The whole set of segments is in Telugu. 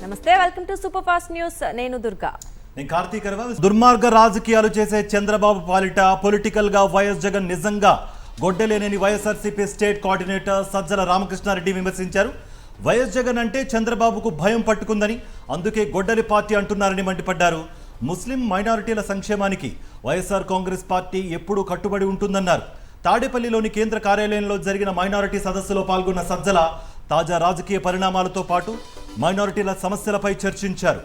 నమస్తే, welcome to super fast news. నేను దుర్గా. నేను కార్తీక్ అర్వాల్. దుర్మార్గ రాజకీయాలు చేసే చంద్రబాబు పాలిట పొలిటికల్ గా వైఎస్ జగన్ నిజంగా గొడ్డలేనని వైఎస్ఆర్సీపీ స్టేట్ కోఆర్డినేటర్ సజ్జల రామకృష్ణారెడ్డి విమర్శించారు. వైఎస్ జగన్ అంటే చంద్రబాబుకు భయం పట్టుకుందని, అందుకే గొడ్డలి పార్టీ అంటున్నారని మండిపడ్డారు. ముస్లిం మైనారిటీల సంక్షేమానికి వైఎస్ఆర్ కాంగ్రెస్ పార్టీ ఎప్పుడూ కట్టుబడి ఉంటుందన్నారు. తాడేపల్లిలోని కేంద్ర కార్యాలయంలో జరిగిన మైనారిటీ సదస్సులో పాల్గొన్న సజ్జల తాజా రాజకీయ పరిణామాలతో పాటు మైనారిటీల సమస్యలపై చర్చించారు.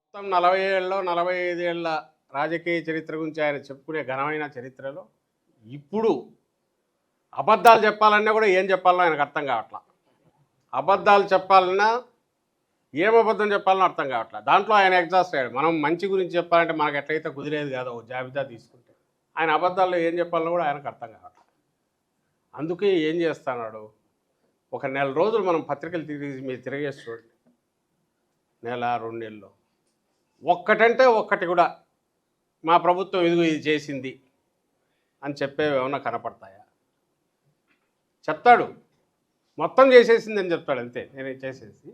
మొత్తం 40 ఏళ్ళలో 45 ఏళ్ళ రాజకీయ చరిత్ర గురించి ఆయన చెప్పుకునే ఘనమైన చరిత్రలో ఇప్పుడు అబద్ధాలు చెప్పాలన్నా కూడా ఏం చెప్పాలన్నా ఆయనకు అర్థం కావట్లా. అబద్ధాలు చెప్పాలన్నా ఏం అబద్ధం చెప్పాలన్నా అర్థం కావట్లా. దాంట్లో ఆయన ఎగ్జాస్ట్ అయ్యాడు. మనం మంచి గురించి చెప్పాలంటే మనకు ఎట్లయితే కుదిరేది కాదో ఒక జాబితా తీసుకుంటే ఆయన అబద్ధాల్లో ఏం చెప్పాలన్నా కూడా ఆయనకు అర్థం కావట్లా. అందుకే ఏం చేస్తున్నాడు, ఒక నెల రోజులు మనం పత్రికలు మీరు తిరిగేసి చూడండి, నెల 2 నెలల్లో ఒక్కటంటే ఒక్కటి కూడా మా ప్రభుత్వం ఇదిగో ఇది చేసింది అని చెప్పేవి ఏమన్నా కనపడతాయా? చెప్తాడు మొత్తం చేసేసిందని చెప్తాడు, అంతే. నేను చేసేసి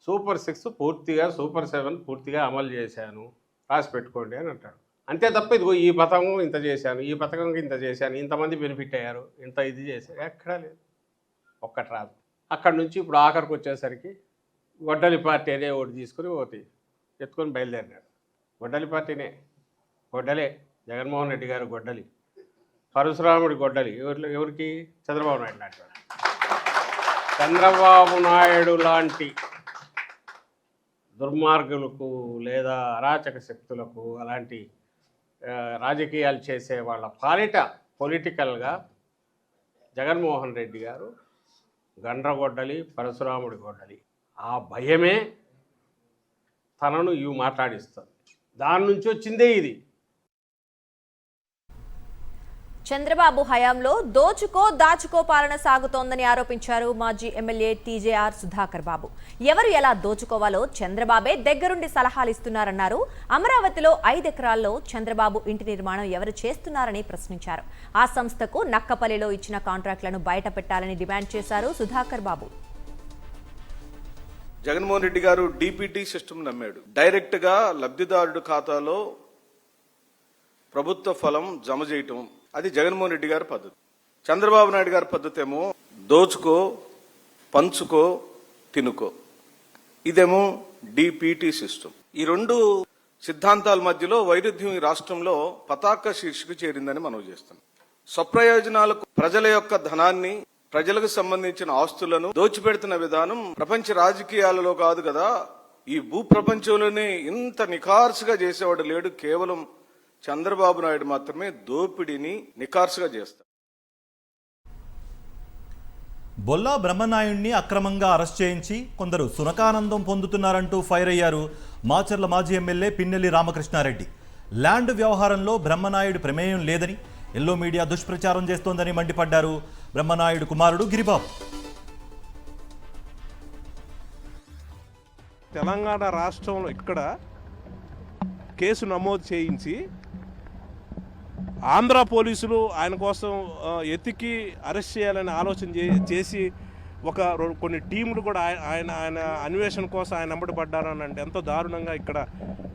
సూపర్ 6 పూర్తిగా, సూపర్ 7 పూర్తిగా అమలు చేశాను, రాసి పెట్టుకోండి అని అంటాడు. అంతే తప్ప ఇదిగో ఈ పథకం ఇంత చేశాను, ఈ పథకంకి ఇంత చేశాను, ఇంతమంది బెనిఫిట్ అయ్యారు, ఇంత ఇది చేశారు, ఎక్కడా లేదు, ఒక్కటి రాదు. అక్కడి నుంచి ఇప్పుడు ఆఖరికి వచ్చేసరికి గొడ్డలి పార్టీ అనే ఒకటి తీసుకుని ఒకటి ఎత్తుకొని బయలుదేరినాడు. గొడ్డలి పార్టీనే, గొడ్డలే. జగన్మోహన్ రెడ్డి గారు గొడ్డలి, పరశురాముడి గొడ్డలి. ఎవరికి? చంద్రబాబు నాయుడు లాంటి. చంద్రబాబు నాయుడు లాంటి దుర్మార్గులకు లేదా అరాచక శక్తులకు, అలాంటి రాజకీయాలు చేసే వాళ్ళ పాలిట పొలిటికల్గా జగన్మోహన్ రెడ్డి గారు గండ్రగొడ్డలి, పరశురాముడి గొడ్డలి. ఆ భయమే తనను ఇవి మాట్లాడిస్తుంది. దాని నుంచి వచ్చిందే ఇది. చంద్రబాబు హయాంలో దోచుకో దాచుకో పాలన సాగుతోందని ఆరోపించారు మాజీ ఎమ్మెల్యే టీజేఆర్ సుధాకర్ బాబు. ఎవరు ఎలా దోచుకోవాలో చంద్రబాబే దగ్గరుండి సలహాలు ఇస్తున్నారన్నారు. అమరావతిలో 5 ఎకరాల్లో చంద్రబాబు ఇంటి నిర్మాణం ఎవరు చేస్తున్నారని ప్రశ్నించారు. ఆ సంస్థకు నక్కపల్లిలో ఇచ్చిన కాంట్రాక్టులను బయట పెట్టాలని డిమాండ్ చేశారు సుధాకర్ బాబు. జగన్మోహన్ రెడ్డి గారు డిపిటి సిస్టమ్ నమ్మాడు. డైరెక్ట్ గా లబ్ధిదారుడు ఖాతాలో ప్రభుత్వ ఫలం జమ చేయటం, అది జగన్మోహన్ రెడ్డి గారి పద్ధతి. చంద్రబాబు నాయుడు గారి పద్ధతి ఏమో దోచుకో, పంచుకో, తినుకో. ఇదేమో డిపిటి సిస్టమ్. ఈ 2 సిద్ధాంతాల మధ్యలో వైరుధ్యం ఈ రాష్ట్రంలో పతాక శీర్షిక చేరిందని మనం చేస్తున్నాం. స్వప్రయోజనాలకు ప్రజల యొక్క ధనాన్ని, ప్రజలకు సంబంధించిన ఆస్తులను దోచిపెడుతున్న విధానం ప్రపంచ రాజకీయాలలో కాదు కదా, ఈ భూ ప్రపంచంలోనే ఇంత నిఖార్సుగా చేసేవాడు లేడు. కేవలం చంద్రబాబు నాయుడు మాత్రమే దోపిడీని నిఖార్సుగా చేస్తారు. బొల్లా బ్రహ్మనాయుడిని అక్రమంగా అరెస్ట్ చేయించి కొందరు సునకానందం పొందుతున్నారంటూ ఫైర్ అయ్యారు మాచర్ల మాజీ ఎమ్మెల్యే పిన్నెల్లి రామకృష్ణారెడ్డి. ల్యాండ్ వ్యవహారంలో బ్రహ్మనాయుడు ప్రమేయం లేదని, ఎల్లో మీడియా దుష్ప్రచారం చేస్తోందని మండిపడ్డారు బ్రహ్మనాయుడు కుమారుడు గిరిబాబు. తెలంగాణ రాష్ట్రంలో ఇక్కడ కేసు నమోదు చేయించి ఆంధ్ర పోలీసులు ఆయన కోసం ఎతికి అరెస్ట్ చేయాలని ఆలోచన చేసి కొన్ని టీములు కూడా ఆయన అన్వేషణ కోసం ఆయన వెంబడి పడ్డారని అంటే ఎంతో దారుణంగా ఇక్కడ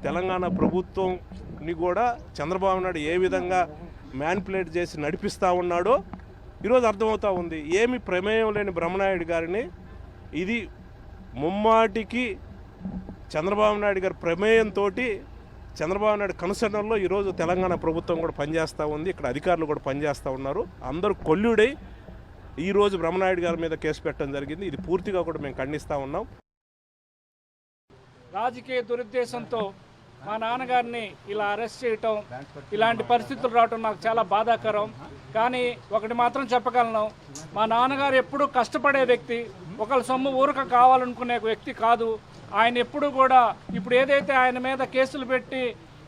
తెలంగాణ ప్రభుత్వంని కూడా చంద్రబాబు నాయుడు ఏ విధంగా మ్యానిపులేట్ చేసి నడిపిస్తూ ఉన్నాడో ఈరోజు అర్థమవుతూ ఉంది. ఏమి ప్రమేయం లేని బ్రహ్మనాయుడు గారిని ఇది ముమ్మాటికి చంద్రబాబు నాయుడు గారి ప్రమేయంతో, చంద్రబాబు నాయుడు కన్సర్నర్లో ఈరోజు తెలంగాణ ప్రభుత్వం కూడా పనిచేస్తూ ఉంది. ఇక్కడ అధికారులు కూడా పనిచేస్తూ ఉన్నారు. అందరూ కొల్లుడై ఈరోజు బ్రహ్మనాయుడు గారి మీద కేసు పెట్టడం జరిగింది. ఇది పూర్తిగా కూడా మేము ఖండిస్తూ ఉన్నాం. రాజకీయ దురుద్దేశంతో మా నాన్నగారిని ఇలా అరెస్ట్ చేయటం, ఇలాంటి పరిస్థితులు రావటం నాకు చాలా బాధాకరం. కానీ ఒకటి మాత్రం చెప్పగలను, మా నాన్నగారు ఎప్పుడూ కష్టపడే వ్యక్తి, ఒకళ్ళ సొమ్ము ఊరక కావాలనుకునే వ్యక్తి కాదు. ఆయన ఎప్పుడు కూడా ఇప్పుడు ఏదైతే ఆయన మీద కేసులు పెట్టి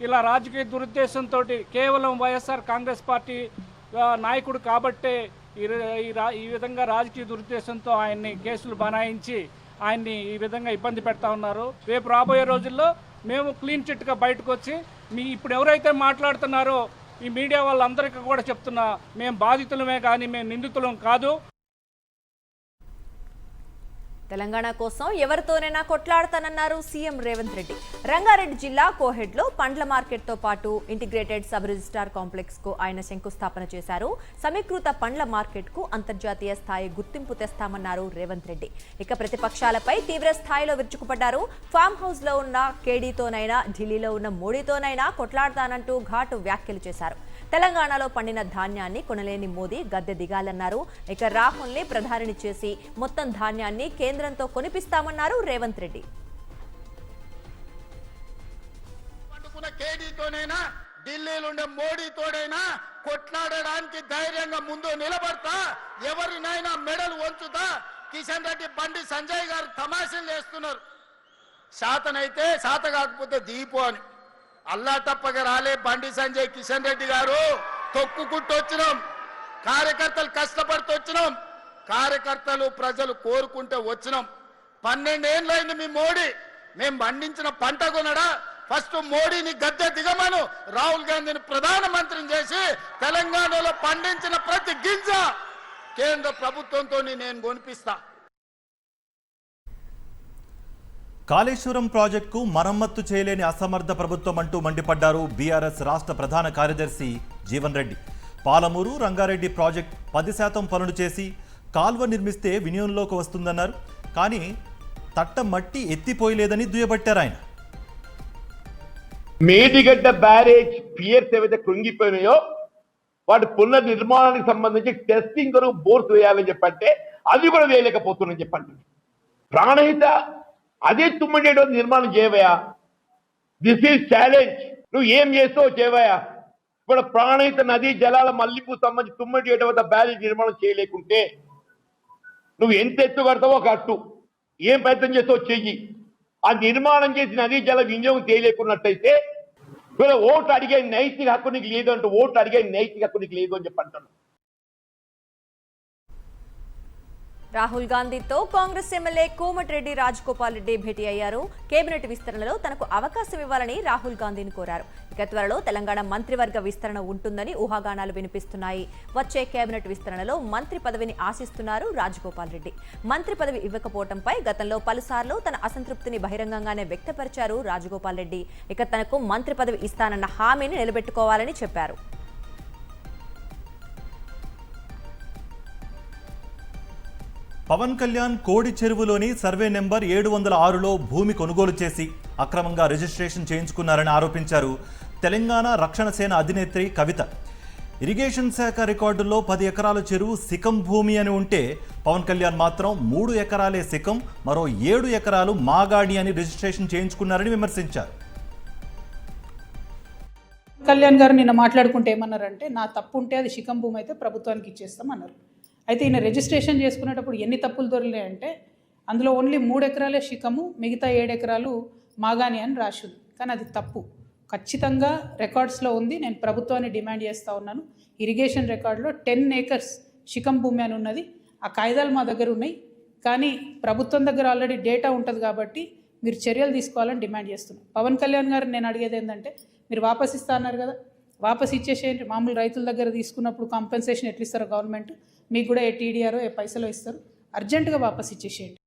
ఇలా రాజకీయ దురుద్దేశంతో, కేవలం వైఎస్ఆర్ కాంగ్రెస్ పార్టీ నాయకుడు కాబట్టే ఈ విధంగా రాజకీయ దురుద్దేశంతో ఆయన్ని కేసులు బనాయించి ఆయన్ని ఈ విధంగా ఇబ్బంది పెడతా ఉన్నారు. రేపు రాబోయే రోజుల్లో మేము క్లీన్ చిట్గా బయటకు వచ్చి ఇప్పుడు ఎవరైతే మాట్లాడుతున్నారో ఈ మీడియా వాళ్ళందరికీ కూడా చెప్తున్నా, మేము బాధితులమే కానీ మేము నిందితులం కాదు. తెలంగాణ కోసం ఎవరితోనైనా కొట్లాడతానన్నారు సీఎం రేవంత్ రెడ్డి. రంగారెడ్డి జిల్లా కోహెడ్లో పండ్ల మార్కెట్తో పాటు ఇంటిగ్రేటెడ్ సబ్ రిజిస్ట్రార్ కాంప్లెక్స్ కు ఆయన శంకుస్థాపన చేశారు. సమీకృత పండ్ల మార్కెట్ కు అంతర్జాతీయ స్థాయి గుర్తింపు తెస్తామన్నారు రేవంత్ రెడ్డి. ఇక ప్రతిపక్షాలపై తీవ్ర స్థాయిలో విరుచుకుపడ్డారు. ఫామ్ హౌస్ లో ఉన్న కేడీతోనైనా ఢిల్లీలో ఉన్న మోడీతోనైనా కొట్లాడతానంటూ ఘాటు వ్యాఖ్యలు చేశారు. తెలంగాణలో పండిన ధాన్యాన్ని కొనలేని మోదీ గద్దె దిగాలన్నారు. ఇక రాహుల్ని ప్రధానిని చేసి మొత్తం ధాన్యాన్ని కేంద్రంతో కొనిపిస్తామన్నారు రేవంత్ రెడ్డి. కేడీతోనైనా ఢిల్లీలో ఉండే మోడీతోడైనా కొట్లాడడానికి ధైర్యంగా ముందు నిలబడతా, ఎవరినైనా మెడలు వంచుతా. కిషన్ రెడ్డి బండి సంజయ్ గారు తమాషలు చేస్తున్నారు. శాతనైతే శాత కాకపోతే దీపు అని అల్లా తప్పగా రాలే బండి సంజయ్ కిషన్ రెడ్డి గారు. తొక్కుకుంటూ వచ్చినాం, కార్యకర్తలు కష్టపడుతూ వచ్చినాం, కార్యకర్తలు ప్రజలు కోరుకుంటే వచ్చినాం. 12 ఏళ్ళైంది మీ మోడీ. మేము పండించిన పంట కొనడా? ఫస్ట్ మోడీని గద్దె దిగమను, రాహుల్ గాంధీని ప్రధానమంత్రిని చేసి తెలంగాణలో పండించిన ప్రతి గింజ కేంద్ర ప్రభుత్వంతో నేను కొనిపిస్తా. కాళేశ్వరం ప్రాజెక్టుకు మరమ్మత్తు చేయలేని అసమర్థ ప్రభుత్వం అంటూ మండిపడ్డారు బీఆర్ఎస్ రాష్ట్ర ప్రధాన కార్యదర్శి జీవన్ రెడ్డి. పాలమూరు రంగారెడ్డి ప్రాజెక్ట్ 10% పనులు చేసి కాల్వ నిర్మిస్తే వినియోగంలోకి వస్తుందన్నారు. కానీ తట్ట మట్టి ఎత్తిపోయలేదని దుయ్యబట్టారు ఆయన. మేడిగడ్డ బ్యారేజ్ పియర్స్ ఏవైతే కృంగిపోయినాయో వాటి పునర్నిర్మాణానికి సంబంధించి టెస్టింగ్ కొరకు బోర్స్ వేయాలని చెప్పంటే అది కూడా వేయలేకపోతున్నాను చెప్పండి. ప్రాణహిత అదే తుమ్మడేటో నిర్మాణం చేయవయా. This is challenge. నువ్వు ఏం చేస్తావు చేయవయా. ఇప్పుడు ప్రాణహిత నదీ జలాల మల్లింపు సంబంధించి తుమ్మడేట వద్ద బ్యారేజ్ నిర్మాణం చేయలేకుంటే నువ్వు ఎంత ఎత్తు కడతావో కట్టు, ఏం ప్రయత్నం చేస్తావో చెయ్యి. ఆ నిర్మాణం చేసి నదీ జల వినియోగం చేయలేకున్నట్టయితే ఓటు అడిగే నైతిక హక్కు నీకు లేదు అంటూ ఓటు అడిగే నైతిక హక్కు నీకు లేదు అని చెప్పి అంటాను. రాహుల్ గాంధీతో కాంగ్రెస్ ఎమ్మెల్యే కోమటిరెడ్డి రాజగోపాల్ రెడ్డి భేటీ అయ్యారు. కేబినెట్ విస్తరణలో తనకు అవకాశం ఇవ్వాలని రాహుల్ గాంధీని కోరారు. ఇక త్వరలో తెలంగాణ మంత్రివర్గ విస్తరణ ఉంటుందని ఊహాగానాలు వినిపిస్తున్నాయి. వచ్చే కేబినెట్ విస్తరణలో మంత్రి పదవిని ఆశిస్తున్నారు రాజగోపాల్ రెడ్డి. మంత్రి పదవి ఇవ్వకపోవడంపై గతంలో పలుసార్లు తన అసంతృప్తిని బహిరంగంగానే వ్యక్తపరిచారు రాజగోపాల్ రెడ్డి. ఇక తనకు మంత్రి పదవి ఇస్తానన్న హామీని నిలబెట్టుకోవాలని చెప్పారు. పవన్ కళ్యాణ్ కోడి చెరువులోని సర్వే నెంబర్ 706లో భూమి కొనుగోలు చేసి అక్రమంగా రిజిస్ట్రేషన్ చేయించుకున్నారని ఆరోపించారు తెలంగాణ రక్షణ సేన అధినేత్రి కవిత. ఇరిగేషన్ శాఖ రికార్డుల్లో 10 ఎకరాల చెరువు సికం భూమి అని ఉంటే పవన్ కళ్యాణ్ మాత్రం 3 ఎకరాలే సికం, మరో 7 ఎకరాలు మాగాడి అని రిజిస్ట్రేషన్ చేయించుకున్నారని విమర్శించారు. కళ్యాణ్ గారు నిన్న మాట్లాడుకుంటే ఏమన్నారంటే, నా తప్పు ఉంటే అది శిఖం భూమి అయితే ప్రభుత్వానికి ఇచ్చేస్తాం అన్నారు. అయితే ఈయన రిజిస్ట్రేషన్ చేసుకునేటప్పుడు ఎన్ని తప్పులు దొరికాయంటే అందులో ఓన్లీ 3 ఎకరాలే శిఖము, మిగతా 7 ఎకరాలు మాగాని అని రాసింది. కానీ అది తప్పు. ఖచ్చితంగా రికార్డ్స్లో ఉంది. నేను ప్రభుత్వాన్ని డిమాండ్ చేస్తూ ఉన్నాను. ఇరిగేషన్ రికార్డులో 10 ఏకర్స్ శిఖం భూమి అని ఉన్నది. ఆ కాగితాలు మా దగ్గర ఉన్నాయి. కానీ ప్రభుత్వం దగ్గర ఆల్రెడీ డేటా ఉంటుంది కాబట్టి మీరు చర్యలు తీసుకోవాలని డిమాండ్ చేస్తున్నాను. పవన్ కళ్యాణ్ గారు నేను అడిగేది ఏంటంటే, మీరు వాపస్ ఇస్తా అన్నారు కదా, వాపస్ ఇచ్చేసేయండి. మామూలు రైతుల దగ్గర తీసుకున్నప్పుడు కాంపెన్సేషన్ ఎట్లా ఇస్తారో గవర్నమెంట్ మీకు కూడా ఏ టీడీఆరో ఏ పైసలో ఇస్తారు. అర్జెంటుగా వాపస్ ఇచ్చేసేయండి.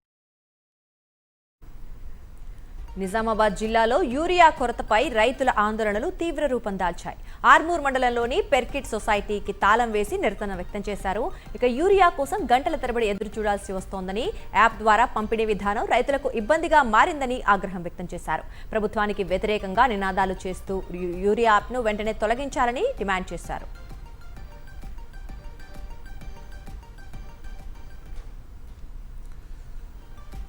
నిజామాబాద్ జిల్లాలో యూరియా కొరతపై రైతుల ఆందోళనలు తీవ్ర రూపం దాల్చాయి. ఆర్మూర్ మండలంలోని పెర్కిట్ సొసైటీకి తాళం వేసి నిరసన వ్యక్తం చేశారు. ఇక యూరియా కోసం గంటల తరబడి ఎదురు చూడాల్సి వస్తోందని, యాప్ ద్వారా పంపిణీ విధానం రైతులకు ఇబ్బందిగా మారిందని ఆగ్రహం వ్యక్తం చేశారు. ప్రభుత్వానికి వ్యతిరేకంగా నినాదాలు చేస్తూ యూరియా యాప్ను వెంటనే తొలగించాలని డిమాండ్ చేశారు.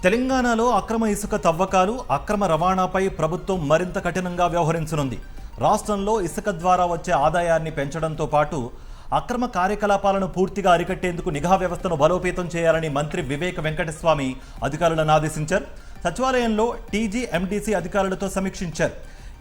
తెలంగాణలో అక్రమ ఇసుక తవ్వకాలు, అక్రమ రవాణాపై ప్రభుత్వం మరింత కఠినంగా వ్యవహరించనుంది. రాష్ట్రంలో ఇసుక ద్వారా వచ్చే ఆదాయాన్ని పెంచడంతో పాటు అక్రమ కార్యకలాపాలను పూర్తిగా అరికట్టేందుకు నిఘా వ్యవస్థను బలోపేతం చేయాలని మంత్రి వివేక్ వెంకటస్వామి అధికారులను ఆదేశించారు. సచివాలయంలో టీజీ ఎండీసీ అధికారులతో సమీక్షించారు.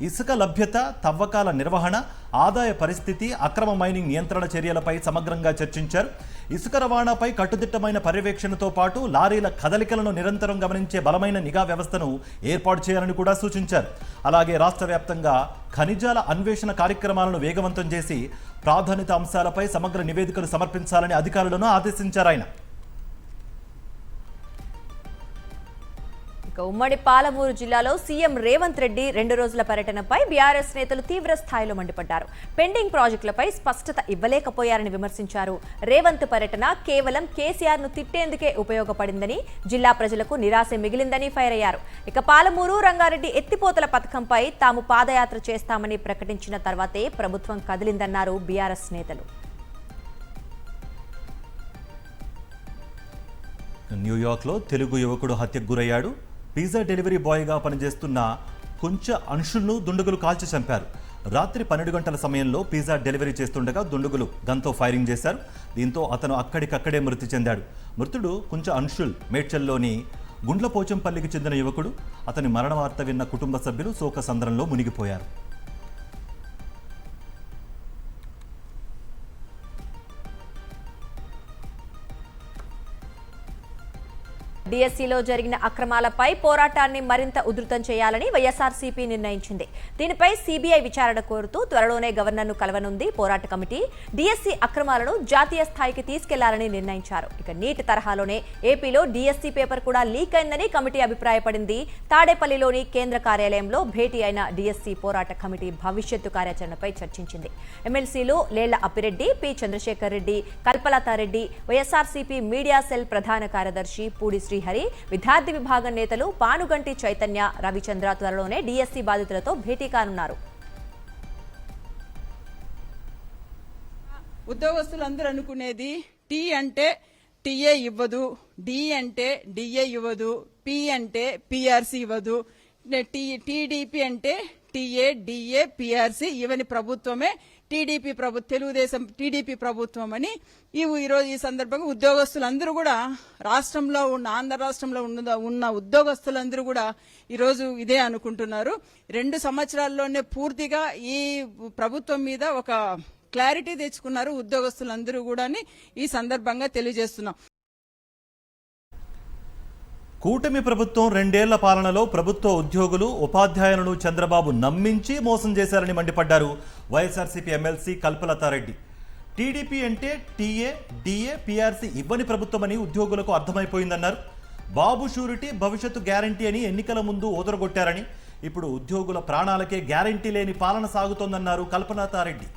ఇసుక లభ్యత, తవ్వకాల నిర్వహణ, ఆదాయ పరిస్థితి, అక్రమ మైనింగ్ నియంత్రణ చర్యలపై సమగ్రంగా చర్చించారు. ఇసుక రవాణాపై కట్టుదిట్టమైన పర్యవేక్షణతో పాటు లారీల కదలికలను నిరంతరం గమనించే బలమైన నిఘా వ్యవస్థను ఏర్పాటు చేయాలని కూడా సూచించారు. అలాగే రాష్ట్ర వ్యాప్తంగా ఖనిజాల అన్వేషణ కార్యక్రమాలను వేగవంతం చేసి ప్రాధాన్యత అంశాలపై సమగ్ర నివేదికలు సమర్పించాలని అధికారులను ఆదేశించారు ఆయన. ఉమ్మడి పాలమూరు జిల్లాలో సీఎం రేవంత్ రెడ్డి 2 రోజుల పర్యటనపై బీఆర్ఎస్ నేతలు తీవ్ర స్థాయిలో మండిపడ్డారు. పెండింగ్ ప్రాజెక్టులపై స్పష్టత ఇవ్వలేకపోయారని విమర్శించారు. రేవంత్ పర్యటన కేవలం కేసీఆర్ ను తిట్టేందుకే ఉపయోగపడిందని, జిల్లా ప్రజలకు నిరాశ మిగిలిందని ఫైర్ అయ్యారు. ఇక పాలమూరు రంగారెడ్డి ఎత్తిపోతల పథకంపై తాము పాదయాత్ర చేస్తామని ప్రకటించిన తర్వాతే ప్రభుత్వం కదిలిందన్నారు బీఆర్ఎస్ నేతలు. న్యూయార్క్లో తెలుగు యువకుడు హత్యకు గురయ్యాడు. పిజ్జా డెలివరీ బాయ్గా పనిచేస్తున్న కొంచెం అంశులను దుండగులు కాల్చి చంపారు. రాత్రి 12 గంటల సమయంలో పిజ్జా డెలివరీ చేస్తుండగా దుండగులు గన్తో ఫైరింగ్ చేశారు. దీంతో అతను అక్కడికక్కడే మృతి చెందాడు. మృతుడు కొంచెం అంశుల్ మేడ్చల్లోని గుండ్లపోచంపల్లికి చెందిన యువకుడు. అతని మరణ వార్త విన్న కుటుంబ సభ్యులు శోకసంద్రంలో మునిగిపోయారు. డిఎస్సీలో జరిగిన అక్రమాలపై పోరాటాన్ని మరింత ఉధృతం చేయాలని వైఎస్ఆర్సీపీ నిర్ణయించింది. దీనిపై సీబీఐ విచారణ కోరుతూ త్వరలోనే గవర్నర్ను కలవనుంది పోరాట కమిటీ. డిఎస్సీ అక్రమాలను జాతీయ స్థాయికి తీసుకెళ్లాలని నిర్ణయించారు. ఇక నీట్ తరహాలోనే ఏపీలో డిఎస్సీ పేపర్ కూడా లీక్ అయిందని కమిటీ అభిప్రాయపడింది. తాడేపల్లిలోని కేంద్ర కార్యాలయంలో భేటీ అయిన డిఎస్సీ పోరాట కమిటీ భవిష్యత్తు కార్యాచరణపై చర్చించింది. ఎమ్మెల్సీలు Lella Appireddy, P Chandrasekhar Reddy, Kalpalatha Reddy, YSRCP media cell ప్రధాన కార్యదర్శి పూడి శ్రీహరి, విద్యార్థి విభాగం నేతలు పానుగంటి చైతన్య, రవిచంద్ర త్వరలోనే డిఎస్సీ బాధితులతో భేటీ కానున్నారు. ఉద్యోగస్తులందరూ అనుకునేది టీ అంటే టీఏ ఇవ్వదు, డి అంటే డిఏ ఇవ్వదు, పి అంటే పిఆర్సీ ఇవ్వదు, టీడీపీ అంటే టీఏ డిఏ పిఆర్సీ ఇవని ప్రభుత్వమే తెలుగుదేశం టీడీపీ ప్రభుత్వం అని ఈరోజు ఈ సందర్భంగా ఉద్యోగస్తులందరూ కూడా రాష్ట్రంలో ఆంధ్ర రాష్ట్రంలో ఉన్న ఉద్యోగస్తులందరూ కూడా ఈరోజు ఇదే అనుకుంటున్నారు. 2 సంవత్సరాల్లోనే పూర్తిగా ఈ ప్రభుత్వం మీద ఒక క్లారిటీ తెచ్చుకున్నారు ఉద్యోగస్తులందరూ కూడా ఈ సందర్భంగా తెలియజేస్తున్నాం. కూటమి ప్రభుత్వం 2 ఏళ్ల పాలనలో ప్రభుత్వ ఉద్యోగులు, ఉపాధ్యాయులను చంద్రబాబు నమ్మించి మోసం చేశారని మండిపడ్డారు వైఎస్ఆర్సీపీ ఎమ్మెల్సీ కల్పలతారెడ్డి. టీడీపీ అంటే టీఏ, డిఏ, పీఆర్సీ ఇవ్వని ప్రభుత్వమని ఉద్యోగులకు అర్థమైపోయిందన్నారు. బాబు షూరిటీ, భవిష్యత్తు గ్యారంటీ అని ఎన్నికల ముందు ఓదరగొట్టారని, ఇప్పుడు ఉద్యోగుల ప్రాణాలకే గ్యారంటీ లేని పాలన సాగుతోందన్నారు కల్పలతారెడ్డి.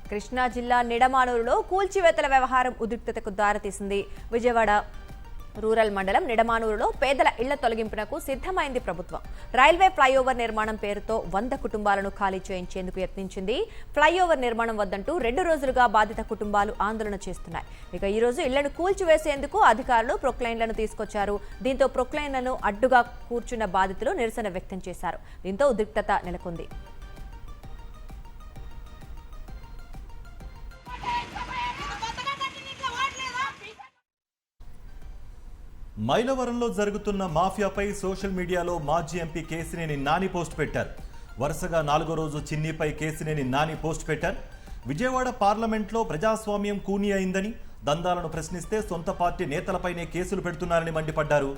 కృష్ణా జిల్లా నిడమానూరులో కూల్చివేతల వ్యవహారం ఉద్రిక్తతకు దారితీసింది. విజయవాడ రూరల్ మండలం నిడమానూరులో పేదల ఇళ్ల తొలగింపునకు సిద్ధమైంది ప్రభుత్వం. రైల్వే ఫ్లైఓవర్ నిర్మాణం పేరుతో 100 కుటుంబాలను ఖాళీ చేయించేందుకు యత్నించింది. ఫ్లైఓవర్ నిర్మాణం వద్దంటూ 2 రోజులుగా బాధిత కుటుంబాలు ఆందోళన చేస్తున్నాయి. ఇక ఈ రోజు ఇళ్లను కూల్చివేసేందుకు అధికారులు ప్రొక్లైన్లను తీసుకొచ్చారు. దీంతో ప్రొక్లైన్లను అడ్డుగా కూర్చున్న బాధితులు నిరసన వ్యక్తం చేశారు. దీంతో ఉద్రిక్తత నెలకొంది. మైలవరంలో జరుగుతున్న మాఫియాపై సోషల్ మీడియాలో మాజీ ఎంపీ కేసినేని నాని పోస్ట్ పెట్టారు. వరుసగా 4వ రోజు చిన్నీపై కేసినేని నాని పోస్ట్ పెట్టారు. విజయవాడ పార్లమెంట్లో ప్రజాస్వామ్యం కూనీ అయిందని, దందాలను ప్రశ్నిస్తే సొంత పార్టీ నేతలపైనే కేసులు పెడుతున్నారని మండిపడ్డారు.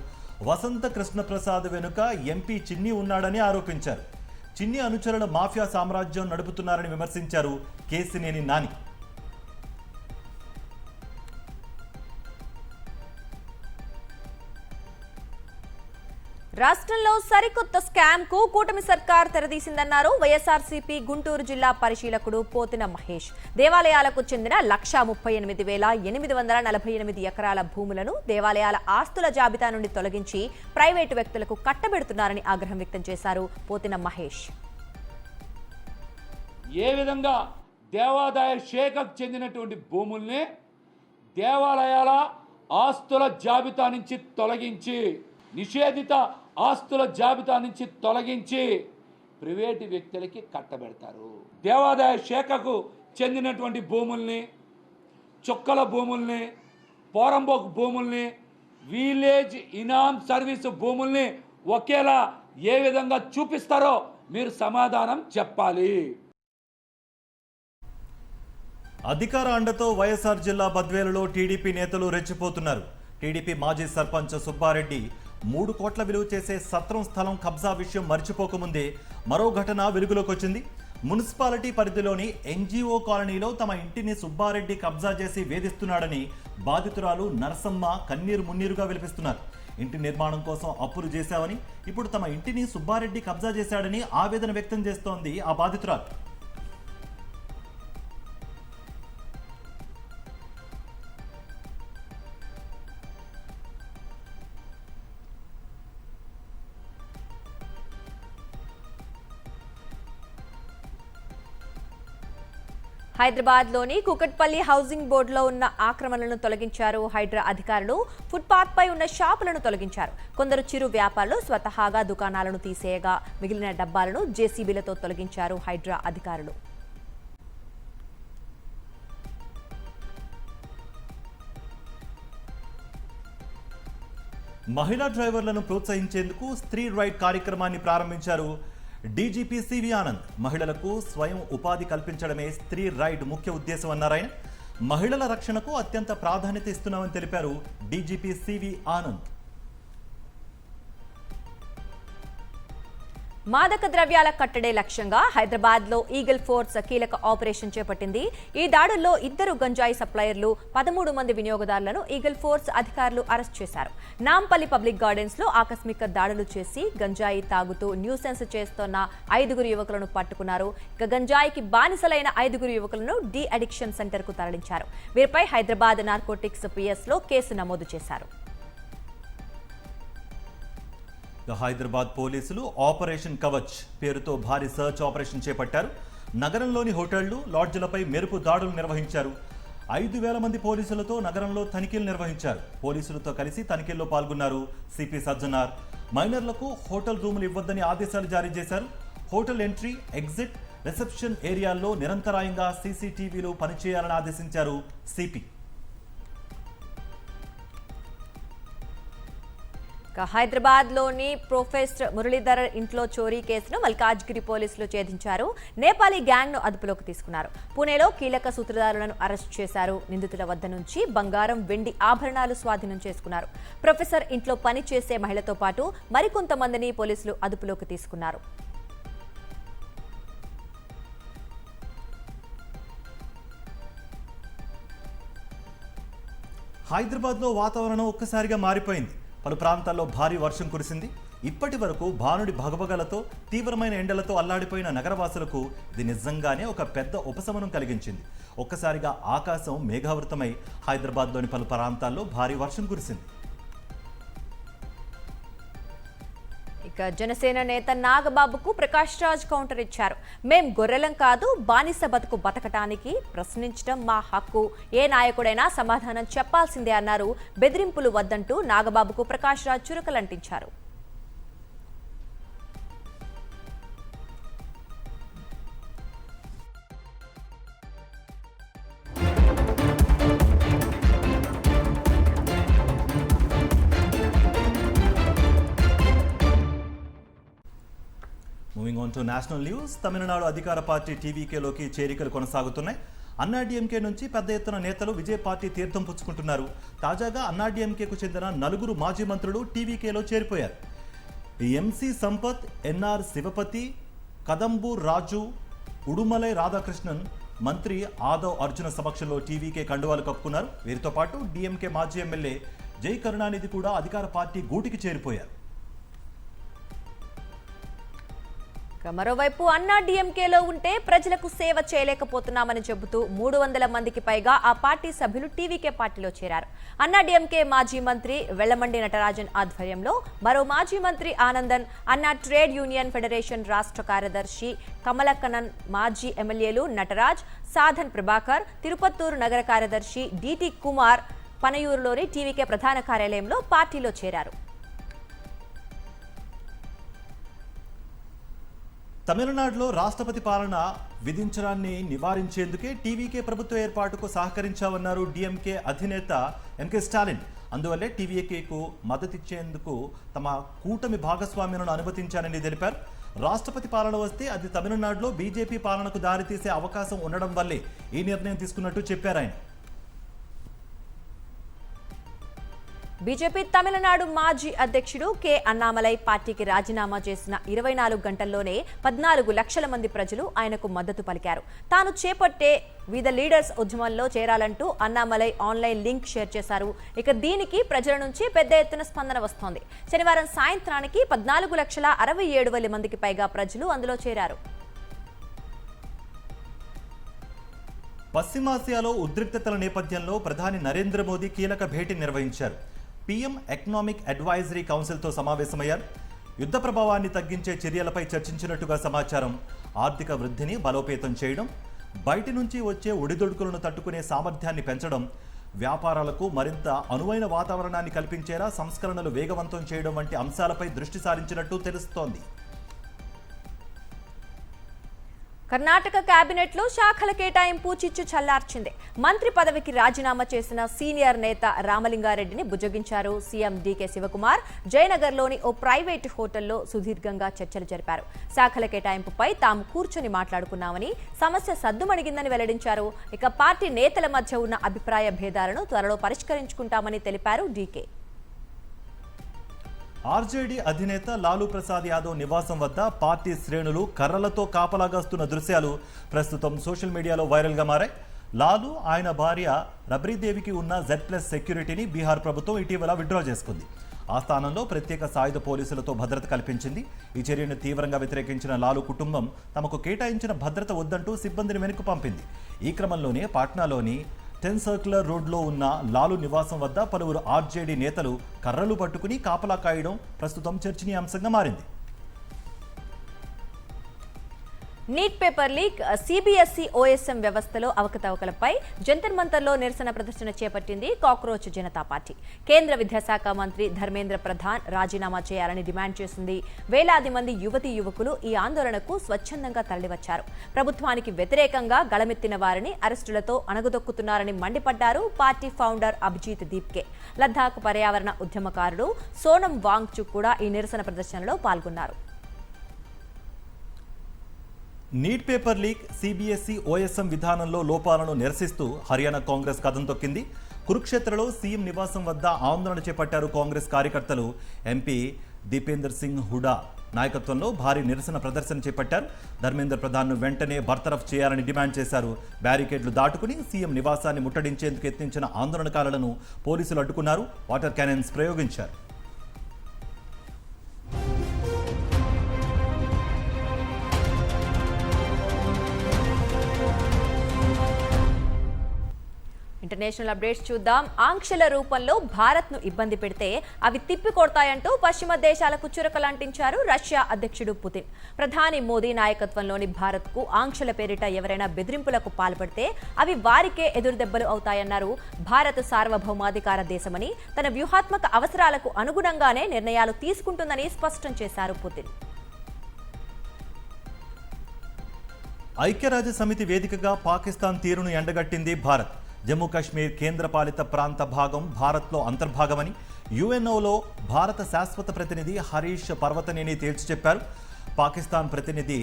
వసంత కృష్ణప్రసాద్ వెనుక ఎంపీ చిన్ని ఉన్నాడని ఆరోపించారు. చిన్ని అనుచరుల మాఫియా సామ్రాజ్యం నడుపుతున్నారని విమర్శించారు కేసినేని నాని. రాష్ట్రంలో సరికొత్త స్కామ్ కు కూటమి సర్కార్ తెరదీసిందన్నారు వైఎస్ఆర్సీపీ గుంటూరు జిల్లా పరిశీలకుడు పోతిన మహేష్. దేవాలయాలకు చెందిన 138,848 ఎకరాల భూములను దేవాలయాల ఆస్తుల జాబితా నుండి తొలగించి ప్రైవేటు వ్యక్తులకు కట్టబెడుతున్నారని ఆగ్రహం వ్యక్తం చేశారు పోతిన మహేష్. ఏ విధంగా దేవాదాయ శాఖకు చెందినటువంటి భూముల్ని దేవాలయాల ఆస్తుల జాబితా నుంచి తొలగించి, నిషేధిత ఆస్తుల జాబితా నుంచి తొలగించి ప్రైవేటు వ్యక్తులకి కట్టబెడతారు. దేవాదాయ శాఖకు చెందినటువంటి భూముల్ని, చుక్కల భూముల్ని, పోరంబోకు భూముల్ని విలేజ్ ఇనామ్ సర్వీసు భూముల్ని ఒకేలా ఏ విధంగా చూపిస్తారో మీరు సమాధానం చెప్పాలి. అధికార అండతో వైఎస్ఆర్ జిల్లా బద్వేలులో టీడీపీ నేతలు రెచ్చిపోతున్నారు. టీడీపీ మాజీ సర్పంచ్ సుబ్బారెడ్డి 3 కోట్ల విలువ చేసే సత్రం స్థలం కబ్జా విషయం మర్చిపోకముందే మరో ఘటన వెలుగులోకి వచ్చింది. మున్సిపాలిటీ పరిధిలోని ఎన్జీఓ కాలనీలో తమ ఇంటిని సుబ్బారెడ్డి కబ్జా చేసి వేధిస్తున్నాడని బాధితురాలు నరసమ్మ కన్నీరు మున్నీరుగా విలిపిస్తున్నారు. ఇంటి నిర్మాణం కోసం అప్పులు చేశామని, ఇప్పుడు తమ ఇంటిని సుబ్బారెడ్డి కబ్జా చేశాడని ఆవేదన వ్యక్తం చేస్తోంది ఆ బాధితురాలు. హైదరాబాద్లోని కూకట్పల్లి హౌసింగ్ బోర్డులో ఉన్న ఆక్రమణలను తొలగించారు హైడ్రా అధికారులు. ఫుట్పాత్ పై ఉన్న షాపులను తొలగించారు. కొందరు చిరు వ్యాపారులు స్వతహాగా దుకాణాలను తీసేయగా మిగిలిన డబ్బాలను జేసీబీలతో తొలగించారు హైడ్రా అధికారులు. మహిళా డ్రైవర్లను ప్రోత్సహించేందుకు స్త్రీ రైడ్ కార్యక్రమాన్ని ప్రారంభించారు డీజీపీ సివి ఆనంద్. మహిళలకు స్వయం ఉపాధి కల్పించడమే స్త్రీ రైడ్ ముఖ్య ఉద్దేశం అన్నారాయన. మహిళల రక్షణకు అత్యంత ప్రాధాన్యత ఇస్తున్నామని తెలిపారు డీజీపీ సివి ఆనంద్. మాదక ద్రవ్యాల కట్టడే లక్ష్యంగా హైదరాబాద్లో ఈగల్ ఫోర్స్ కీలక ఆపరేషన్ చేపట్టింది. ఈ దాడుల్లో 2 గంజాయి సప్లయర్లు, 13 మంది వినియోగదారులను ఈగల్ ఫోర్స్ అధికారులు అరెస్ట్ చేశారు. నాంపల్లి పబ్లిక్ గార్డెన్స్ లో ఆకస్మిక దాడులు చేసి గంజాయి తాగుతూ న్యూసెన్స్ చేస్తున్న 5 యువకులను పట్టుకున్నారు. ఇక గంజాయికి బానిసలైన 5 యువకులను డి అడిక్షన్ సెంటర్ కు తరలించారు. వీరిపై హైదరాబాద్ నార్కోటిక్స్ పిఎస్ లో కేసు నమోదు చేశారు. హైదరాబాద్ పోలీసులు ఆపరేషన్ కవచ్ పేరుతో భారీ సర్చ్ ఆపరేషన్ చేపట్టారు. నగరంలోని హోటళ్లు, లాడ్జిలపై మెరుపు దాడులు నిర్వహించారు. 5,000 మంది పోలీసులతో నగరంలో తనిఖీలు నిర్వహించారు. పోలీసులతో కలిసి తనిఖీల్లో పాల్గొన్నారు సిపి సజ్జనార్. మైనర్లకు హోటల్ రూములు ఇవ్వొద్దని ఆదేశాలు జారీ చేశారు. హోటల్ ఎంట్రీ, ఎగ్జిట్, రిసెప్షన్ ఏరియాల్లో నిరంతరాయంగా సీసీటీవీలు పనిచేయాలని ఆదేశించారు సిపి. హైదరాబాద్లోని ప్రొఫెసర్ మురళీధర్ ఇంట్లో చోరీ కేసును మల్కాజ్గిరి పోలీసులు ఛేదించారు. నేపాలీ గ్యాంగ్ను అదుపులోకి తీసుకున్నారు. పూణేలో కీలక సూత్రధారులను అరెస్ట్ చేశారు. నిందితుల వద్ద నుంచి బంగారం, వెండి ఆభరణాలు స్వాధీనం చేసుకున్నారు. ప్రొఫెసర్ ఇంట్లో పనిచేసే మహిళతో పాటు మరికొంతమందిని పోలీసులు అదుపులోకి తీసుకున్నారు. హైదరాబాద్లో వాతావరణం ఒక్కసారిగా మారిపోయింది. పలు ప్రాంతాల్లో భారీ వర్షం కురిసింది. ఇప్పటి వరకు భానుడి భగభగలతో, తీవ్రమైన ఎండలతో అల్లాడిపోయిన నగరవాసులకు ఇది నిజంగానే ఒక పెద్ద ఉపశమనం కలిగించింది. ఒక్కసారిగా ఆకాశం మేఘావృతమై హైదరాబాద్లోని పలు ప్రాంతాల్లో భారీ వర్షం కురిసింది. ఇక జనసేన నేత నాగబాబుకు ప్రకాష్ రాజ్ కౌంటర్ ఇచ్చారు. మేం గొర్రెలం కాదు, బానిస బతుకు బతకటానికి ప్రశ్నించడం మా హక్కు, ఏ నాయకుడైనా సమాధానం చెప్పాల్సిందే అన్నారు. బెదిరింపులు వద్దంటూ నాగబాబుకు ప్రకాష్ రాజ్ చురకలంటించారు. Moving on to national news. Tamil Nadu అధికార పార్టీ టీవీకేలోకి చేరికలు కొనసాగుతున్నాయి. అన్నాడీఎంకే నుంచి పెద్ద ఎత్తున నేతలు విజయ్ పార్టీ తీర్థం పుచ్చుకుంటున్నారు. తాజాగా అన్నాడీఎంకేకు చెందిన 4 మాజీ మంత్రులు టీవీకేలో చేరిపోయారు. ఎంసీ సంపత్, ఎన్ఆర్ శివపతి, కదంబూర్ రాజు, ఉడుమలై రాధాకృష్ణన్, మంత్రి ఆదవ్ అర్జున సమక్షంలో టీవీకే కండువాలు కప్పుకున్నారు. వీరితో పాటు డీఎంకే మాజీ ఎమ్మెల్యే జై కరుణానిధి కూడా అధికార పార్టీ గూటికి చేరిపోయారు. మరోవైపు అన్నా డీఎంకేలో ఉంటే ప్రజలకు సేవ చేయలేకపోతున్నామని చెబుతూ 300 మందికి పైగా ఆ పార్టీ సభ్యులు టీవీకే పార్టీలో చేరారు. అన్నా డీఎంకే మాజీ మంత్రి వెల్లమండి నటరాజన్ ఆధ్వర్యంలో మరో మాజీ మంత్రి ఆనందన్, అన్నా ట్రేడ్ యూనియన్ ఫెడరేషన్ రాష్ట్ర కార్యదర్శి కమలకనన్, మాజీ ఎమ్మెల్యేలు నటరాజ్, సాధన్ ప్రభాకర్, తిరుపత్తూరు నగర కార్యదర్శి డిటి కుమార్ పనయూరులోని టీవీకే ప్రధాన కార్యాలయంలో పార్టీలో చేరారు. తమిళనాడులో రాష్ట్రపతి పాలన విధించడాన్ని నివారించేందుకే టీవీకే ప్రభుత్వ ఏర్పాటుకు సహకరించామన్నారు డీఎంకే అధినేత ఎంకే స్టాలిన్. అందువల్లే టీవీకేకు మద్దతిచ్చేందుకు తమ కూటమి భాగస్వామ్యాలను అనుమతించానని తెలిపారు. రాష్ట్రపతి పాలన వస్తే అది తమిళనాడులో బీజేపీ పాలనకు దారితీసే అవకాశం ఉండడం వల్లే ఈ నిర్ణయం తీసుకున్నట్టు చెప్పారు ఆయన. బీజేపీ తమిళనాడు మాజీ అధ్యక్షుడు కె అన్నామలై పార్టీకి రాజీనామా చేసిన 24 గంటల్లోనే 14 లక్షల మంది ప్రజలు ఆయనకు మద్దతు పలికారు. తాను చేపట్టే వి ద లీడర్స్ ఉద్యమంలో చేరాలంటూ అన్నామలై ఆన్లైన్ లింక్ షేర్ చేశారు. ఇక దీనికి ప్రజల నుంచి పెద్ద ఎత్తున స్పందన వస్తోంది. శనివారం సాయంత్రానికి 14,67,000 మందికి పైగా ప్రజలు అందులో చేరారు. పశ్చిమాసియాలో ఉద్రిక్తతల నేపథ్యంలో ప్రధాని నరేంద్ర మోదీ కీలక భేటీ నిర్వహించారు. పీఎం ఎకనామిక్ అడ్వైజరీ కౌన్సిల్తో సమావేశమయ్యారు. యుద్ధ ప్రభావాన్ని తగ్గించే చర్యలపై చర్చించినట్టుగా సమాచారం. ఆర్థిక వృద్ధిని బలోపేతం చేయడం, బయటి నుంచి వచ్చే ఒడిదొడుకులను తట్టుకునే సామర్థ్యాన్ని పెంచడం, వ్యాపారాలకు మరింత అనువైన వాతావరణాన్ని కల్పించేలా సంస్కరణలు వేగవంతం చేయడం వంటి అంశాలపై దృష్టి సారించినట్టు తెలుస్తోంది. కర్ణాటక కేబినెట్లో శాఖల కేటాయింపు చిచ్చు చల్లార్చింది. మంత్రి పదవికి రాజీనామా చేసిన సీనియర్ నేత రామలింగారెడ్డిని బుజ్జగించారు. సీఎం డీకే శివకుమార్ జయనగర్లోని ఓ ప్రైవేటు హోటల్లో సుదీర్ఘంగా చర్చలు జరిపారు. శాఖల కేటాయింపుపై తాము కూర్చొని మాట్లాడుకున్నామని, సమస్య సద్దుమణిగిందని వెల్లడించారు. ఇక పార్టీ నేతల మధ్య ఉన్న అభిప్రాయ భేదాలను త్వరలో పరిష్కరించుకుంటామని తెలిపారు డీకే. ఆర్జేడీ అధినేత లాలూ ప్రసాద్ యాదవ్ నివాసం వద్ద పార్టీ శ్రేణులు కర్రలతో కాపలాగాస్తున్న దృశ్యాలు ప్రస్తుతం సోషల్ మీడియాలో వైరల్గా మారాయి. లాలూ, ఆయన భార్య రబ్రీదేవికి ఉన్న Z+ సెక్యూరిటీని బీహార్ ప్రభుత్వం ఇటీవల విత్డ్రా చేసుకుంది. ఆ స్థానంలో ప్రత్యేక సాయుధ పోలీసులతో భద్రత కల్పించింది. ఈ చర్యను తీవ్రంగా వ్యతిరేకించిన లాలూ కుటుంబం తమకు కేటాయించిన భద్రత వద్దంటూ సిబ్బందిని వెనక్కు పంపింది. ఈ క్రమంలోనే పాట్నాలోని 10 సర్క్యులర్ రోడ్లో ఉన్న లాలూ నివాసం వద్ద పలువురు ఆర్జేడీ నేతలు కర్రలు పట్టుకుని కాపలా కాయడం ప్రస్తుతం చర్చనీయాంశంగా మారింది. Neat paper leak, CBSE OSM వ్యవస్థలో అవకతవకలపై జంతర్ మంతర్లో నిరసన ప్రదర్శన చేపట్టింది కాక్రోచ్ జనతా పార్టీ. కేంద్ర విద్యాశాఖ మంత్రి ధర్మేంద్ర ప్రధాన్ రాజీనామా చేయాలని డిమాండ్ చేసింది. వేలాది మంది యువతీ యువకులు ఈ ఆందోళనకు స్వచ్ఛందంగా తరలివచ్చారు. ప్రభుత్వానికి వ్యతిరేకంగా గళమెత్తిన వారిని అరెస్టులతో అణగదొక్కుతున్నారని మండిపడ్డారు పార్టీ ఫౌండర్ అభిజిత్ దీప్కే. లద్దాఖ్ పర్యావరణ ఉద్యమకారుడు సోనం వాంగ్చుక్ కూడా ఈ నిరసన ప్రదర్శనలో పాల్గొన్నారు. Neat paper leak, CBSE OSM విధానంలో లోపాలను నిరసిస్తూ హర్యానా కాంగ్రెస్ కథం తొక్కింది. కురుక్షేత్రలో సీఎం నివాసం వద్ద ఆందోళన చేపట్టారు కాంగ్రెస్ కార్యకర్తలు. ఎంపీ దీపేందర్ సింగ్ హుడా నాయకత్వంలో భారీ నిరసన ప్రదర్శన చేపట్టారు. ధర్మేంద్ర ప్రధాన్ను వెంటనే బర్తరఫ్ చేయాలని డిమాండ్ చేశారు. బ్యారికేడ్లు దాటుకుని సీఎం నివాసాన్ని ముట్టడించేందుకు యత్నించిన ఆందోళనకారులను పోలీసులు అడ్డుకున్నారు. వాటర్ క్యానన్స్ ప్రయోగించారు. ఇంటర్నేషనల్ అప్డేట్స్ చూద్దాం. ఆంక్షల రూపంలో భారత్ను ఇబ్బంది పెడితే అవి తిప్పికొడతాయంటూ పశ్చిమ దేశాలకు చురకలంటించారు రష్యా అధ్యక్షుడు పుతిన్. ప్రధాని మోదీ నాయకత్వంలోని భారత్కు ఆంక్షల పేరిట ఎవరైనా బెదిరింపులకు పాల్పడితే అవి వారికే ఎదురుదెబ్బలు అవుతాయన్నారు. భారత్ సార్వభౌమాధికార దేశమని, తన వ్యూహాత్మక అవసరాలకు అనుగుణంగానే నిర్ణయాలు తీసుకుంటుందని స్పష్టం చేశారు పుతిన్. ఐక్యరాజ్య సమితి వేదికగా పాకిస్తాన్ తీరును ఎండగట్టింది భారత్. జమ్మూ కాశ్మీర్ కేంద్రపాలిత ప్రాంత భాగం భారత్లో అంతర్భాగమని యుఎన్ఓలో భారత శాశ్వత ప్రతినిధి హరీష్ పర్వతనేని తేల్చి చెప్పారు. పాకిస్తాన్ ప్రతినిధి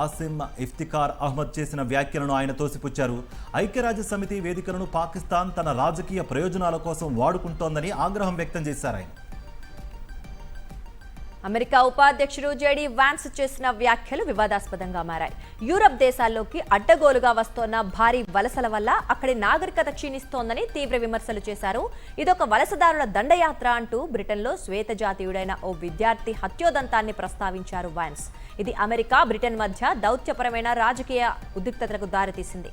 ఆసిమ్ ఇఫ్తికార్ అహ్మద్ చేసిన వ్యాఖ్యలను ఆయన తోసిపుచ్చారు. ఐక్యరాజ్య సమితి వేదికలను పాకిస్తాన్ తన రాజకీయ ప్రయోజనాల కోసం వాడుకుంటోందని ఆగ్రహం వ్యక్తం చేశారు ఆయన. అమెరికా ఉపాధ్యక్షుడు జేడీ వాన్స్ చేసిన వ్యాఖ్యలు వివాదాస్పదంగా మారాయి. యూరప్ దేశాల్లోకి అడ్డగోలుగా వస్తోన్న భారీ వలసల వల్ల అక్కడి నాగరికత క్షీణిస్తోందని తీవ్ర విమర్శలు చేశారు. ఇదొక వలసదారుల దండయాత్ర అంటూ బ్రిటన్లో శ్వేత జాతీయుడైన ఓ విద్యార్థి హత్యోదంతాన్ని ప్రస్తావించారు వాన్స్. ఇది అమెరికా, బ్రిటన్ మధ్య దౌత్యపరమైన రాజకీయ ఉద్రిక్తతలకు దారితీసింది.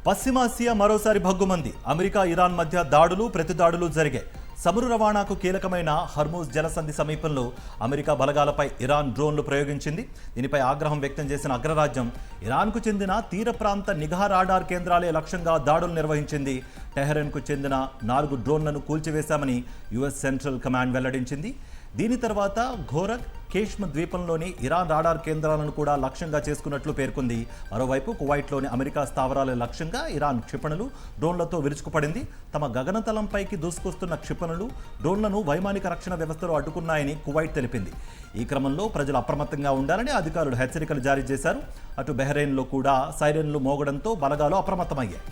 పశ్చిమాసియా మరోసారి భగ్గుమంది. అమెరికా, ఇరాన్ మధ్య దాడులు, ప్రతిదాడులు జరిగాయి. సముద్ర రవాణాకు కీలకమైన హర్మూజ్ జలసంధి సమీపంలో అమెరికా బలగాలపై ఇరాన్ డ్రోన్లు ప్రయోగించింది. దీనిపై ఆగ్రహం వ్యక్తం చేసిన అగ్రరాజ్యం ఇరాన్కు చెందిన తీర ప్రాంత నిఘా రాడార్ కేంద్రాలే లక్ష్యంగా దాడులు నిర్వహించింది. టెహ్రాన్కు చెందిన 4 డ్రోన్లను కూల్చివేశామని యుఎస్ సెంట్రల్ కమాండ్ వెల్లడించింది. దీని తర్వాత ఘోరక్ కేష్మ ద్వీపంలోని ఇరాన్ రాడార్ కేంద్రాలను కూడా లక్ష్యంగా చేసుకున్నట్లు పేర్కొంది. మరోవైపు కువైట్లోని అమెరికా స్థావరాల లక్ష్యంగా ఇరాన్ క్షిపణులు డ్రోన్లతో విరుచుకుపడింది. తమ గగనతలంపైకి దూసుకొస్తున్న క్షిపణులు డ్రోన్లను వైమానిక రక్షణ వ్యవస్థలో అడ్డుకున్నాయని కువైట్ తెలిపింది. ఈ క్రమంలో ప్రజలు అప్రమత్తంగా ఉండాలని అధికారులు హెచ్చరికలు జారీ చేశారు. అటు బహ్రెయిన్లో కూడా సైరన్లు మోగడంతో బలగాలు అప్రమత్తమయ్యాయి.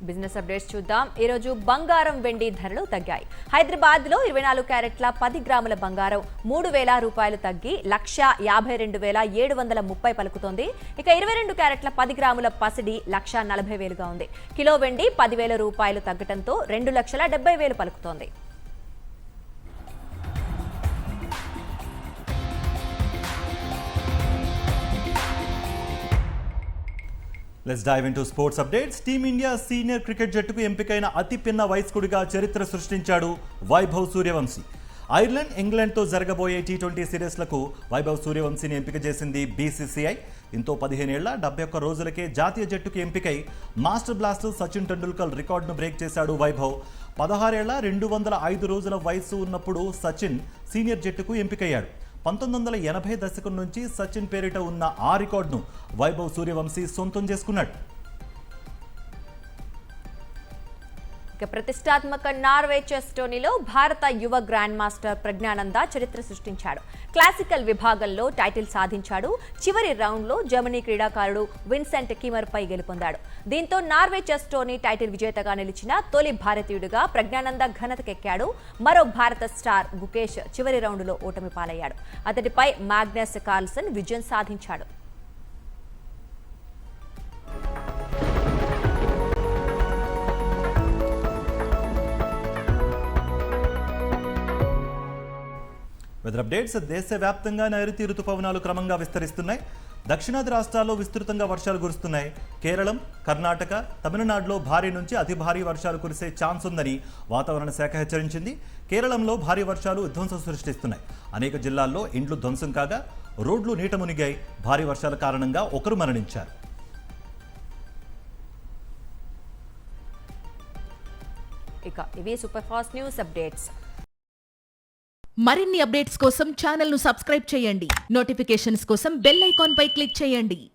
బిజినెస్ అప్డేట్స్ చూద్దాం. ఈరోజు బంగారం వెండి ధరలు తగ్గాయి. హైదరాబాద్లో 24 క్యారెట్ల 10 గ్రాముల బంగారం 3,000 రూపాయలు తగ్గి 1,52,730 పలుకుతోంది. ఇక 22 క్యారెట్ల 10 గ్రాముల పసిడి 1,40,000గా ఉంది. కిలో వెండి 10,000 రూపాయలు తగ్గడంతో 2,70,000 పలుకుతోంది. Let's dive into sports updates. Team India senior cricket జట్టుకు ఎంపికైన అతి పిన్న వయస్కుడిగా చరిత్ర సృష్టించాడు వైభవ్ సూర్యవంశీ. ఐర్లాండ్, ఇంగ్లాండ్తో జరగబోయే T20 సిరీస్లకు వైభవ్ సూర్యవంశీని ఎంపిక చేసింది BCCI. దీంతో 15 ఏళ్ల 71 రోజులకే జాతీయ జట్టుకు ఎంపికై మాస్టర్ బ్లాస్టర్ సచిన్ టెండూల్కర్ రికార్డును బ్రేక్ చేశాడు వైభవ్. 16 ఏళ్ల 205 రోజుల వయసు ఉన్నప్పుడు సచిన్ సీనియర్ జట్టుకు ఎంపికయ్యాడు. 1980 దశకం నుంచి సచిన్ పేరిట ఉన్న ఆ రికార్డును వైభవ్ సూర్యవంశీ సొంతం చేసుకున్నాడు. ఇక ప్రతిష్టాత్మక నార్వే చెస్ టోర్నీలో భారత యువ గ్రాండ్ మాస్టర్ ప్రజ్ఞానంద చరిత్ర సృష్టించాడు. క్లాసికల్ విభాగంలో టైటిల్ సాధించాడు. చివరి రౌండ్లో జర్మనీ క్రీడాకారుడు విన్సెంట్ కిమర్ పై గెలుపొందాడు. దీంతో నార్వే చెస్ టోర్నీ టైటిల్ విజేతగా నిలిచిన తొలి భారతీయుడిగా ప్రజ్ఞానంద ఘనతకెక్కాడు. మరో భారత స్టార్ గుకేష్ చివరి రౌండ్లో ఓటమి పాలయ్యాడు. అతడిపై మాగ్నస్ కార్ల్సన్ విజయం సాధించాడు. Weather updates. దేశవ్యాప్తంగా నైరుతి రుతుపవనాలు క్రమంగా విస్తరిస్తున్నాయి. దక్షిణాది రాష్ట్రాల్లో విస్తృతంగా వర్షాలు కురుస్తున్నాయి. కేరళం, కర్ణాటక, తమిళనాడులో భారీ నుంచి అతి భారీ వర్షాలు కురిసే ఛాన్స్ ఉందని వాతావరణ శాఖ హెచ్చరించింది. కేరళంలో భారీ వర్షాలు విధ్వంసం సృష్టిస్తున్నాయి. అనేక జిల్లాల్లో ఇండ్లు ధ్వంసం కాగా రోడ్లు నీట మునిగాయి. భారీ వర్షాల కారణంగా ఒకరు మరణించారు. ఇక ఇవి సూపర్ ఫాస్ట్ న్యూస్ అప్డేట్స్. మరిన్ని అప్డేట్స్ కోసం ఛానల్ను సబ్స్క్రైబ్ చేయండి. నోటిఫికేషన్స్ కోసం బెల్ ఐకాన్ పై క్లిక్ చేయండి.